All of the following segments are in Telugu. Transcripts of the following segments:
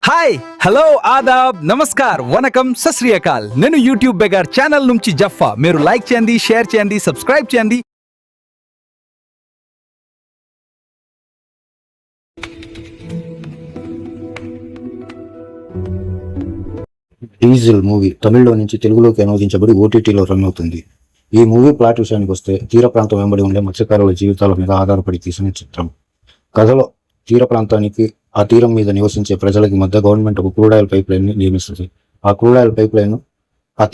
హాయ్ హలో ఆదాబ్ నమస్కార్ వనకం సత్ శ్రీ అకాల్ నేను యూట్యూబ్ బెగార్ ఛానల్ నుంచి జఫా మీరు లైక్ చేయండి షేర్ చేయండి సబ్స్క్రైబ్ చేయండి. డీజిల్ మూవీ తమిళ్లో నుంచి తెలుగులోకి అనువదించబడి ఓటీటీలో రన్ అవుతుంది. ఈ మూవీ ప్లాట్ విషయానికి వస్తే తీర ప్రాంతం వెంబడి ఉండే మత్స్యకారుల జీవితాల మీద ఆధారపడి తీసిన చిత్రం. కథలో తీర ప్రాంతానికి ఆ తీరం మీద నివసించే ప్రజలకి మధ్య గవర్నమెంట్ ఒక క్రూడ్ ఆయిల్ పైప్ లైన్ ని నియమిస్తుంది. ఆ క్రూడ్ ఆయిల్ పైప్ లైన్ ఆ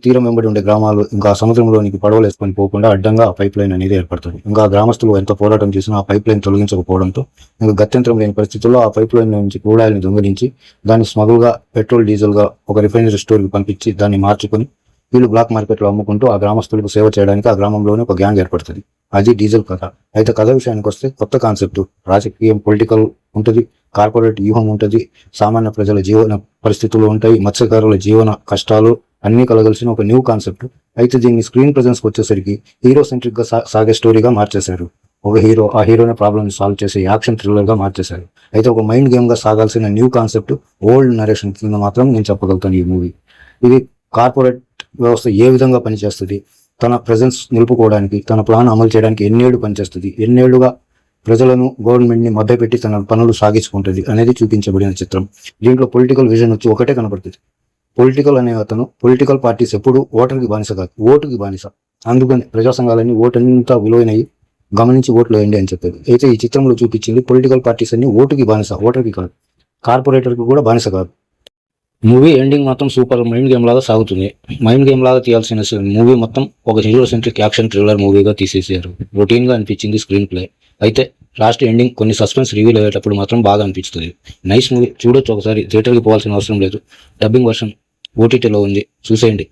తీరం వెంబడి ఉండే గ్రామాలు ఇంకా సముద్రంలోనికి పడవలు వేసుకొని పోకుండా అడ్డంగా ఆ పైప్ లైన్ అనేది ఏర్పడుతుంది. ఇంకా గ్రామస్తులు ఎంత పోరాటం చేసినా ఆ పైప్ లైన్ తొలగించకపోవడంతో ఇంకా గత్యంతరం లేని పరిస్థితుల్లో ఆ పైప్ లైన్ నుంచి క్రూడ్ ఆయిల్ ని దొంగిలించి దాన్ని స్మగుల్ గా పెట్రోల్ డీజిల్ గా ఒక రిఫైనరీ స్టోర్ కి పంపించి దాన్ని మార్చుకొని వీళ్ళు బ్లాక్ మార్కెట్ లో అమ్ముకుంటూ ఆ గ్రామస్తులకు సేవ చేయడానికి ఆ గ్రామంలోనే ఒక గ్యాంగ్ ఏర్పడుతుంది. అది డీజిల్ కథ. అయితే కథ విషయానికి వస్తే కొత్త కాన్సెప్ట్, రాజకీయం పొలిటికల్ ఉంటుంది, కార్పొరేట్ వ్యూహం ఉంటుంది, సామాన్య ప్రజల జీవన పరిస్థితులు ఉంటాయి, మత్స్యకారుల జీవన కష్టాలు అన్ని కలగలిసిన ఒక న్యూ కాన్సెప్ట్. అయితే దీన్ని స్క్రీన్ ప్రెజెన్స్ వచ్చేసరికి హీరో సెంట్రిక్ గా సాగే స్టోరీగా మార్చేశారు. ఒక హీరో ఆ హీరోని ప్రాబ్లమ్ సాల్వ్ చేసే యాక్షన్ థ్రిల్లర్ గా మార్చేశారు. అయితే ఒక మైండ్ గేమ్ గా సాగాల్సిన న్యూ కాన్సెప్ట్ ఓల్డ్ నరేషన్ కింద మాత్రం నేను చెప్పగలుగుతాను. ఈ మూవీ ఇది కార్పొరేట్ వ్యవస్థ ఏ విధంగా పనిచేస్తుంది, తన ప్రెజెన్స్ నిలుపుకోవడానికి తన ప్లాన్ అమలు చేయడానికి ఎన్నేళ్లు పనిచేస్తుంది, ఎన్నేళ్లుగా ప్రజలను గవర్నమెంట్ ని మభ్యపెట్టి తన పనులు సాగించుకుంటుంది అనేది చూపించబడిన చిత్రం. దీంట్లో పొలిటికల్ విజన్ వచ్చి ఒకటే కనపడుతుంది. పొలిటికల్ అనే అతను పొలిటికల్ పార్టీస్ ఎప్పుడు ఓటర్కి బానిస కాదు, ఓటుకి బానిస. అందుకని ప్రజా సంఘాలన్నీ ఓటంతా విలువైనవి గమనించి ఓట్లు వేయండి అని చెప్పేది. అయితే ఈ చిత్రంలో చూపించింది పొలిటికల్ పార్టీస్ అన్ని ఓటుకి బానిస, ఓటర్కి కాదు, కార్పొరేటర్కి కూడా బానిస కాదు. మూవీ ఎండింగ్ మాత్రం సూపర్ మైండ్ గేమ్ లాగా సాగుతుంది. మైండ్ గేమ్ లాగా తీయాల్సిన మూవీ మొత్తం ఒక హీరో సెంట్రిక్ యాక్షన్ థ్రిల్లర్ మూవీగా తీసేసారు. రొటీన్ గా అనిపించింది స్క్రీన్ ప్లే. అయితే లాస్ట్ ఎండింగ్ కొన్ని సస్పెన్స్ రివీల్ అయ్యేటప్పుడు మాత్రం బాగా అనిపిస్తుంది. నైస్ మూవీ, చూడొచ్చు ఒకసారి. థియేటర్కి పోవాల్సిన అవసరం లేదు. డబ్బింగ్ వర్షన్ ఓటీటీలో ఉంది, చూసేయండి.